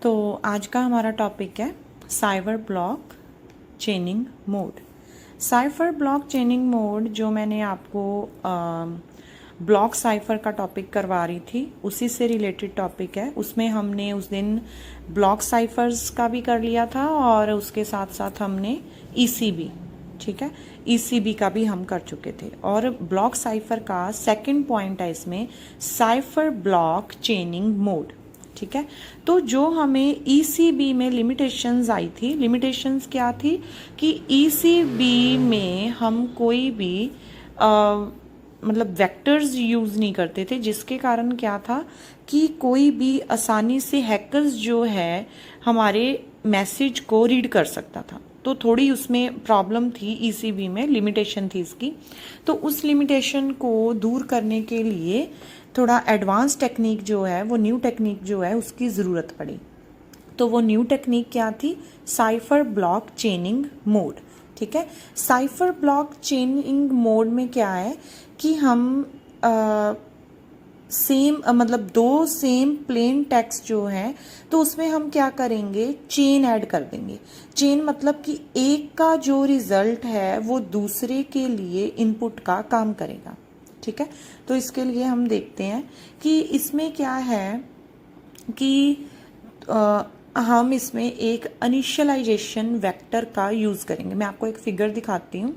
तो आज का हमारा टॉपिक है cipher block चेनिंग mode. Cipher block चेनिंग mode जो मैंने आपको ब्लॉक साइफर का टॉपिक करवा रही थी उसी से रिलेटेड टॉपिक है। उसमें हमने उस दिन ब्लॉक साइफर्स का भी कर लिया था और उसके साथ साथ हमने ईसीबी, ठीक है, ईसीबी का भी हम कर चुके थे। और ब्लॉक साइफर का सेकंड पॉइंट है इसमें साइफर ब्लॉक चेनिंग मोड, ठीक है। तो जो हमें ईसीबी में लिमिटेशंस आई थी, लिमिटेशंस क्या थी कि ईसीबी में हम कोई भी मतलब वेक्टर्स यूज़ नहीं करते थे, जिसके कारण क्या था कि कोई भी आसानी से हैकर्स जो है हमारे मैसेज को रीड कर सकता था। तो थोड़ी उसमें प्रॉब्लम थी, ईसीबी में लिमिटेशन थी इसकी। तो उस लिमिटेशन को दूर करने के लिए थोड़ा एडवांस टेक्निक जो है, वो न्यू टेक्निक जो है उसकी ज़रूरत पड़ी। तो वो न्यू टेक्निक क्या थी? साइफर ब्लॉक चेनिंग मोड, ठीक है। साइफर ब्लॉक चेनिंग मोड में क्या है कि हम सेम मतलब दो सेम प्लेन टेक्स्ट जो है तो उसमें हम क्या करेंगे, चेन ऐड कर देंगे। चेन मतलब कि एक का जो रिजल्ट है वो दूसरे के लिए इनपुट का काम करेगा, ठीक है। तो इसके लिए हम देखते हैं कि इसमें क्या है कि हम इसमें एक इनिशियलाइजेशन वेक्टर का यूज़ करेंगे। मैं आपको एक फिगर दिखाती हूँ।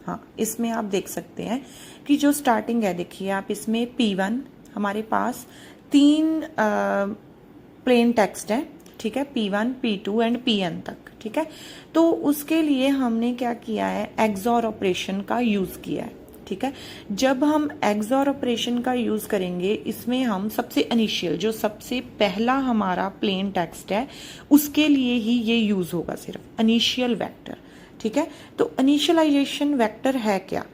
हाँ, इसमें आप देख सकते हैं कि जो स्टार्टिंग है, देखिए आप, इसमें P1 हमारे पास तीन प्लेन टेक्स्ट है, ठीक है, P1, P2 एंड Pn तक, ठीक है। तो उसके लिए हमने क्या किया है, एक्सॉर ऑपरेशन का यूज़ किया है, ठीक है। जब हम एक्सॉर ऑपरेशन का यूज़ करेंगे, इसमें हम सबसे इनिशियल, जो सबसे पहला हमारा प्लेन टेक्स्ट है, उसके लिए ही ये यूज़ होगा, सिर्फ इनिशियल वेक्टर, ठीक है। तो इनिशियलाइजेशन वेक्टर है क्या?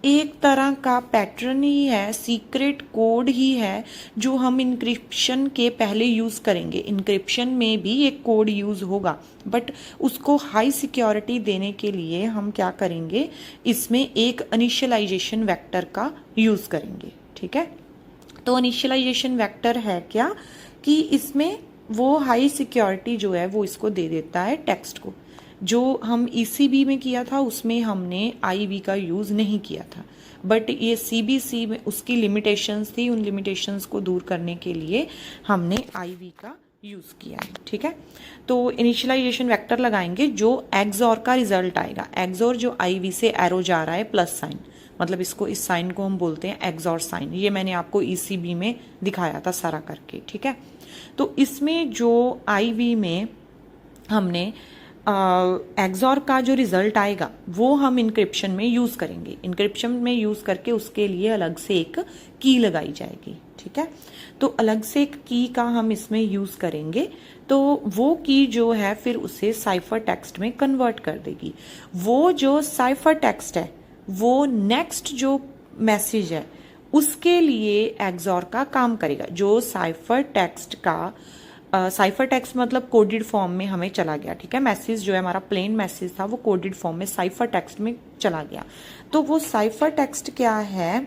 एक तरह का पैटर्न ही है, सीक्रेट कोड ही है जो हम इंक्रिप्शन के पहले यूज़ करेंगे। इंक्रिप्शन में भी एक कोड यूज़ होगा, बट उसको हाई सिक्योरिटी देने के लिए हम क्या करेंगे, इसमें एक इनिशियलाइजेशन वेक्टर का यूज़ करेंगे, ठीक है। तो इनिशियलाइजेशन वेक्टर है क्या कि इसमें वो हाई सिक्योरिटी जो है वो इसको दे देता है टेक्स्ट को। जो हम ईसीबी में किया था उसमें हमने आईवी का यूज़ नहीं किया था, बट ये सीबीसी में उसकी लिमिटेशंस थी, उन लिमिटेशंस को दूर करने के लिए हमने आईवी का यूज़ किया है, ठीक है। तो इनिशियलाइजेशन वेक्टर लगाएंगे, जो एक्सॉर का रिजल्ट आएगा। एक्सॉर जो आईवी से एरो जा रहा है प्लस साइन, मतलब इसको, इस साइन को हम बोलते हैं एक्सॉर साइन। ये मैंने आपको ईसीबी में दिखाया था सारा करके, ठीक है। तो इसमें जो आईवी में हमने एक्सॉर का जो रिजल्ट आएगा वो हम इंक्रिप्शन में यूज़ करेंगे। इंक्रिप्शन में यूज़ करके उसके लिए अलग से एक की लगाई जाएगी, ठीक है। तो अलग से एक की का हम इसमें यूज़ करेंगे, तो वो की जो है फिर उसे साइफर टेक्स्ट में कन्वर्ट कर देगी। वो जो साइफर टेक्स्ट है वो नेक्स्ट जो मैसेज है उसके लिए एक्सॉर का काम करेगा। जो साइफर टेक्स्ट का साइफर टेक्स्ट मतलब कोडेड फॉर्म में हमें चला गया, ठीक है। मैसेज जो है हमारा प्लेन मैसेज था वो कोडेड फॉर्म में साइफर टेक्स्ट में चला गया। तो वो साइफर टेक्स्ट क्या है,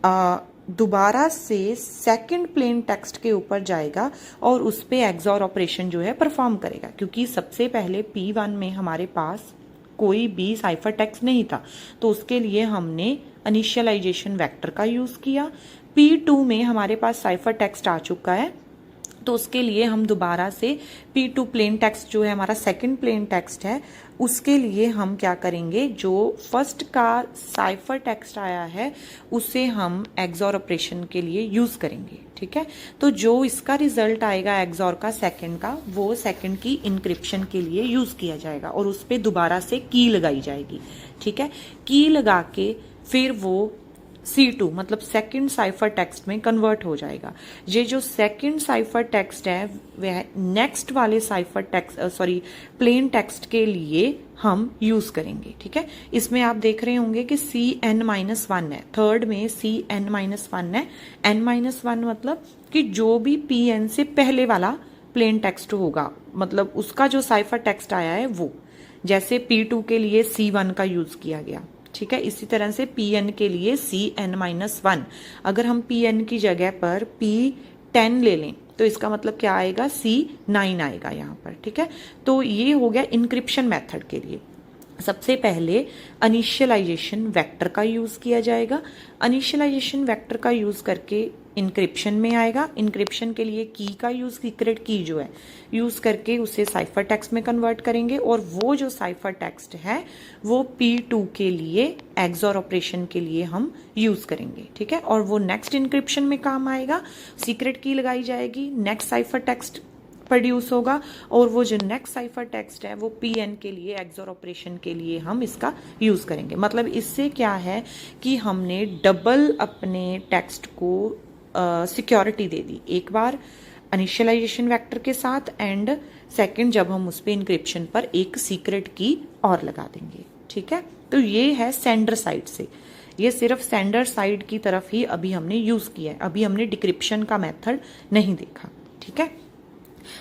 दोबारा से सेकंड प्लेन टेक्स्ट के ऊपर जाएगा और उस पे एक्सॉर ऑपरेशन जो है परफॉर्म करेगा, क्योंकि सबसे पहले P1 में हमारे पास कोई भी साइफर टेक्स्ट नहीं था, तो उसके लिए हमने इनिशियलाइजेशन वेक्टर का यूज़ किया। P2 में हमारे पास साइफर टेक्स्ट आ चुका है, तो उसके लिए हम दोबारा से P2 प्लेन टेक्स्ट जो है हमारा सेकंड प्लेन टेक्स्ट है, उसके लिए हम क्या करेंगे, जो फर्स्ट का साइफर टेक्स्ट आया है उसे हम एक्सॉर ऑपरेशन के लिए यूज़ करेंगे, ठीक है। तो जो इसका रिजल्ट आएगा एक्सॉर का सेकंड का, वो सेकंड की इंक्रिप्शन के लिए यूज़ किया जाएगा और उस पर दोबारा से की लगाई जाएगी, ठीक है। की लगा के फिर वो C2 मतलब सेकंड साइफर टेक्स्ट में कन्वर्ट हो जाएगा। ये जो सेकंड साइफर टेक्स्ट है वह नेक्स्ट वाले साइफर टेक्स्ट प्लेन टेक्स्ट के लिए हम यूज करेंगे, ठीक है। इसमें आप देख रहे होंगे कि Cn-1 है, थर्ड में Cn-1 है। n-1 मतलब कि जो भी Pn से पहले वाला प्लेन टेक्स्ट होगा, मतलब उसका जो साइफर टेक्स्ट आया है वो, जैसे P2 के लिए C1 का यूज किया गया, ठीक है। इसी तरह से Pn के लिए Cn-1, अगर हम Pn की जगह पर P10 ले लें तो इसका मतलब क्या आएगा, C9 आएगा यहाँ पर। ठीक है, तो ये हो गया इंक्रिप्शन मेथड के लिए। सबसे पहले इनिशियलाइजेशन वेक्टर का यूज़ किया जाएगा। इनिशियलाइजेशन वेक्टर का यूज़ करके इंक्रिप्शन में आएगा। इंक्रिप्शन के लिए की का यूज़, सीक्रेट की जो है यूज़ करके उसे साइफर टेक्स्ट में कन्वर्ट करेंगे, और वो जो साइफर टेक्स्ट है वो P2 के लिए एक्सऑर ऑपरेशन के लिए हम यूज़ करेंगे। ठीक है, और वो नेक्स्ट इंक्रिप्शन में काम आएगा। सीक्रेट की लगाई जाएगी, नेक्स्ट साइफर टेक्स्ट प्रोड्यूस होगा, और वो जो नेक्स्ट साइफर टेक्स्ट है वो Pn के लिए एक्सऑर ऑपरेशन के लिए हम इसका यूज करेंगे। मतलब इससे क्या है कि हमने डबल अपने टेक्स्ट को सिक्योरिटी दे दी, एक बार इनिशियलाइजेशन वेक्टर के साथ, एंड सेकंड जब हम उस पर इंक्रिप्शन पर एक सीक्रेट की और लगा देंगे। ठीक है, तो ये है सेंडर साइड से, ये सिर्फ सेंडर साइड की तरफ ही अभी हमने यूज किया है, अभी हमने डिक्रिप्शन का मेथड नहीं देखा। ठीक है,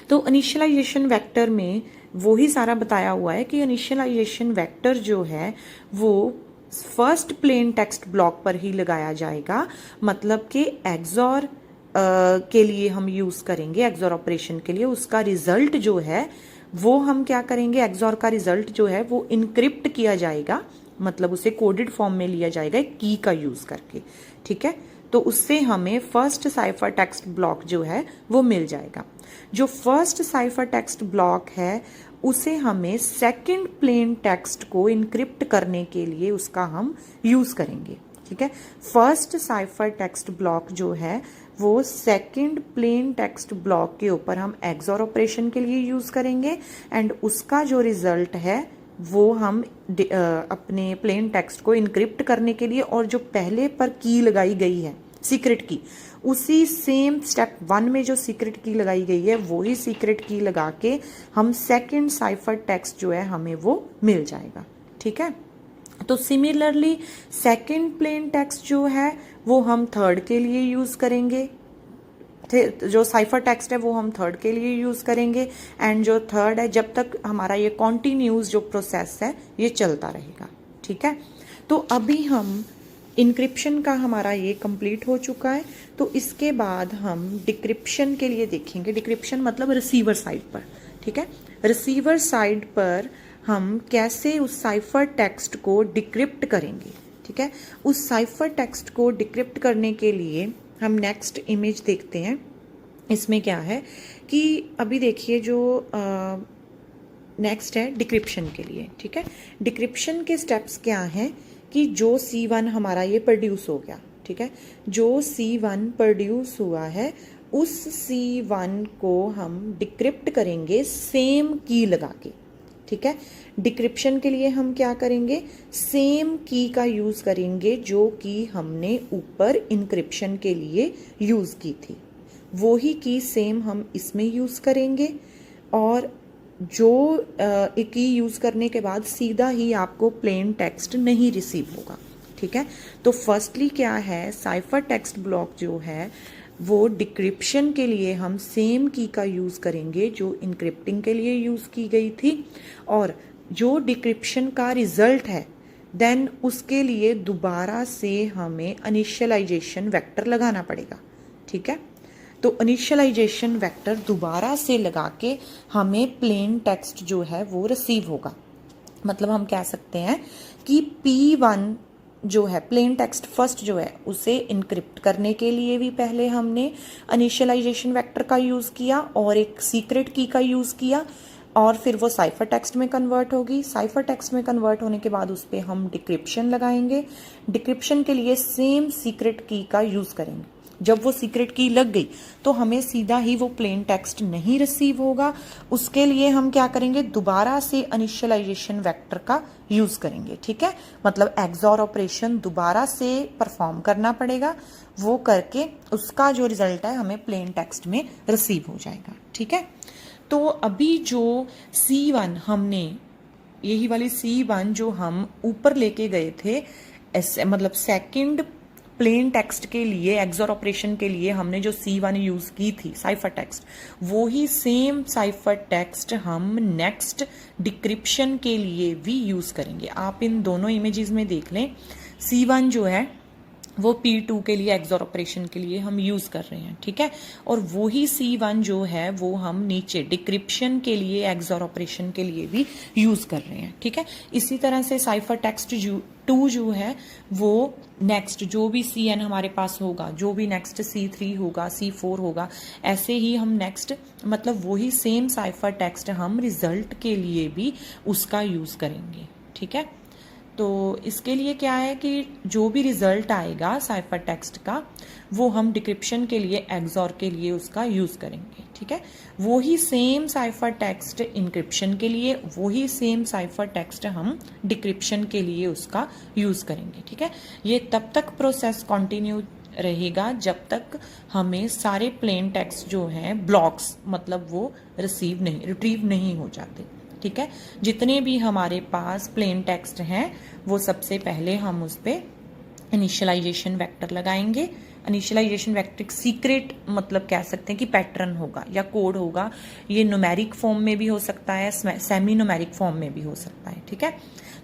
तो इनिशियलाइजेशन वेक्टर में वो ही सारा बताया हुआ है कि इनिशियलाइजेशन वेक्टर जो है वो फर्स्ट प्लेन टेक्स्ट ब्लॉक पर ही लगाया जाएगा। मतलब कि एक्सऑर के लिए हम यूज करेंगे, एक्सऑर ऑपरेशन के लिए उसका रिजल्ट जो है वो हम क्या करेंगे, एक्सऑर का रिजल्ट जो है वो इनक्रिप्ट किया जाएगा, मतलब उसे कोडेड फॉर्म में लिया जाएगा की का यूज करके। ठीक है, तो उससे हमें फर्स्ट साइफर टेक्स्ट ब्लॉक जो है वो मिल जाएगा। जो फर्स्ट साइफर टेक्स्ट ब्लॉक है उसे हमें सेकंड प्लेन टेक्स्ट को इनक्रिप्ट करने के लिए उसका हम यूज करेंगे। ठीक है, फर्स्ट साइफर टेक्स्ट ब्लॉक जो है वो सेकंड प्लेन टेक्स्ट ब्लॉक के ऊपर हम एक्सऑर ऑपरेशन के लिए यूज करेंगे, एंड उसका जो रिजल्ट है वो हम अपने प्लेन टेक्स्ट को इनक्रिप्ट करने के लिए, और जो पहले पर की लगाई गई है सीक्रेट की, उसी सेम स्टेप 1 में जो सीक्रेट की लगाई गई है वही सीक्रेट की लगा के हम सेकंड साइफर टेक्स्ट जो है हमें वो मिल जाएगा। ठीक है, तो सिमिलरली सेकंड प्लेन टेक्स्ट जो है वो हम थर्ड के लिए यूज करेंगे, जो साइफर टेक्स्ट है वो हम थर्ड के लिए यूज करेंगे, एंड जो थर्ड है जब तक हमारा ये कॉन्टिन्यूस जो प्रोसेस है ये चलता रहेगा। ठीक है, तो अभी हम इंक्रिप्शन का हमारा ये कंप्लीट हो चुका है, तो इसके बाद हम डिक्रिप्शन के लिए देखेंगे। डिक्रिप्शन मतलब रिसीवर साइड पर। ठीक है, रिसीवर साइड पर हम कैसे उस साइफर टेक्स्ट को डिक्रिप्ट करेंगे। ठीक है, उस साइफर टेक्स्ट को डिक्रिप्ट करने के लिए हम नेक्स्ट इमेज देखते हैं। इसमें क्या है कि अभी देखिए जो नेक्स्ट है डिक्रिप्शन के लिए। ठीक है, डिक्रिप्शन के स्टेप्स क्या हैं कि जो C1 हमारा ये प्रोड्यूस हो गया। ठीक है, जो C1 प्रोड्यूस हुआ है उस C1 को हम डिक्रिप्ट करेंगे सेम की लगा के। ठीक है, डिक्रिप्शन के लिए हम क्या करेंगे, सेम की का यूज करेंगे जो कि हमने ऊपर इंक्रिप्शन के लिए यूज की थी, वो ही की सेम हम इसमें यूज करेंगे, और जो की यूज करने के बाद सीधा ही आपको प्लेन टेक्स्ट नहीं रिसीव होगा। ठीक है, तो फर्स्टली क्या है, साइफर टेक्स्ट ब्लॉक जो है वो डिक्रिप्शन के लिए हम सेम की का यूज करेंगे जो इनक्रिप्टिंग के लिए यूज की गई थी, और जो डिक्रिप्शन का रिजल्ट है देन उसके लिए दोबारा से हमें इनिशियलाइजेशन वेक्टर लगाना पड़ेगा। ठीक है, तो इनिशियलाइजेशन वेक्टर दोबारा से लगा के हमें प्लेन टेक्स्ट जो है वो रिसीव होगा। मतलब हम कह सकते हैं कि P1 जो है प्लेन टेक्स्ट फर्स्ट जो है उसे इनक्रिप्ट करने के लिए भी पहले हमने इनिशियलाइजेशन वेक्टर का यूज किया और एक सीक्रेट की का यूज किया, और फिर वो साइफर टेक्स्ट में कन्वर्ट होगी। साइफर टेक्स्ट में कन्वर्ट होने के बाद उस पर हम डिक्रिप्शन लगाएंगे। डिक्रिप्शन के लिए सेम सीक्रेट की का यूज करेंगे। जब वो सीक्रेट की लग गई तो हमें सीधा ही वो प्लेन टेक्स्ट नहीं रिसीव होगा, उसके लिए हम क्या करेंगे, दोबारा से इनिशियलाइजेशन वेक्टर का यूज करेंगे। ठीक है, मतलब एक्सऑर ऑपरेशन दोबारा से परफॉर्म करना पड़ेगा, वो करके उसका जो रिजल्ट है हमें प्लेन टेक्स्ट में रिसीव हो जाएगा। ठीक है, तो अभी जो C1 हमने, यही वाली C1 जो हम ऊपर लेके गए थे, ऐसे मतलब सेकंड प्लेन टेक्स्ट के लिए एक्सऑर ऑपरेशन के लिए हमने जो C1 यूज की थी साइफर टेक्स्ट, वो ही सेम साइफर टेक्स्ट हम नेक्स्ट डिक्रिप्शन के लिए भी यूज करेंगे। आप इन दोनों इमेजेस में देख लें, C1 जो है वो P2 के लिए एक्सॉर ऑपरेशन के लिए हम यूज कर रहे हैं, ठीक है। और वही C1 जो है वो हम नीचे डिक्रिप्शन के लिए एक्सॉर ऑपरेशन के लिए भी यूज कर रहे हैं, ठीक है। इसी तरह से साइफर टेक्स्ट 2 जो है वो नेक्स्ट जो भी CN हमारे पास होगा, जो भी नेक्स्ट C3 होगा, C4 होगा, ऐसे ही हम नेक्स्ट मतलब वही सेम साइफर टेक्स्ट हम रिजल्ट के लिए भी उसका यूज करेंगे, ठीक है। तो इसके लिए क्या है कि जो भी रिजल्ट आएगा साइफर टेक्स्ट का वो हम डिक्रिप्शन के लिए एक्सॉर के लिए उसका यूज करेंगे, ठीक है। वही सेम साइफर टेक्स्ट इंक्रिप्शन के लिए, वही सेम साइफर टेक्स्ट हम डिक्रिप्शन के लिए उसका यूज करेंगे, ठीक है। ये तब तक प्रोसेस कंटिन्यू रहेगा जब तक हमें सारे प्लेन टेक्स्ट जो हैं ब्लॉक्स मतलब वो रिट्रीव नहीं हो जाते, ठीक है। जितने भी हमारे पास प्लेन टेक्स्ट हैं वो सबसे पहले हम उस पर इनिशियलाइजेशन वेक्टर लगाएंगे। इनिशियलाइजेशन वेक्टर सीक्रेट मतलब कह सकते हैं कि पैटर्न होगा या कोड होगा। ये न्यूमेरिक फॉर्म में भी हो सकता है, सेमी न्यूमेरिक फॉर्म में भी हो सकता है, ठीक है।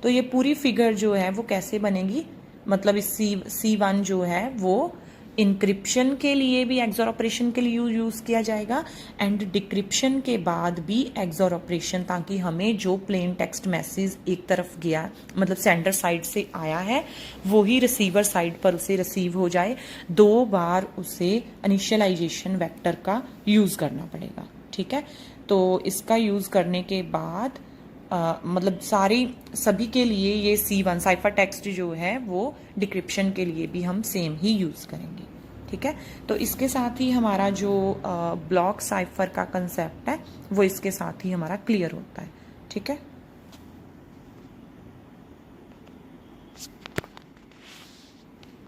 तो ये पूरी फिगर जो है वो कैसे बनेगी, मतलब इस C1 जो है वो इंक्रिप्शन के लिए भी एक्सॉर ऑपरेशन के लिए यूज किया जाएगा एंड डिक्रिप्शन के बाद भी एक्सॉर ऑपरेशन, ताकि हमें जो प्लेन टेक्स्ट मैसेज एक तरफ गया मतलब सेंडर साइड से आया है वही रिसीवर साइड पर उसे रिसीव हो जाए। 2 बार उसे इनिशियलाइजेशन वेक्टर का यूज करना पड़ेगा, ठीक है। तो इसका यूज करने के बाद मतलब सभी के लिए ये C1 साइफर टेक्स्ट जो है वो डिक्रिप्शन के लिए भी हम सेम ही यूज करेंगे, ठीक है। तो इसके साथ ही हमारा जो ब्लॉक साइफर का कंसेप्ट है वो इसके साथ ही हमारा क्लियर होता है, ठीक है।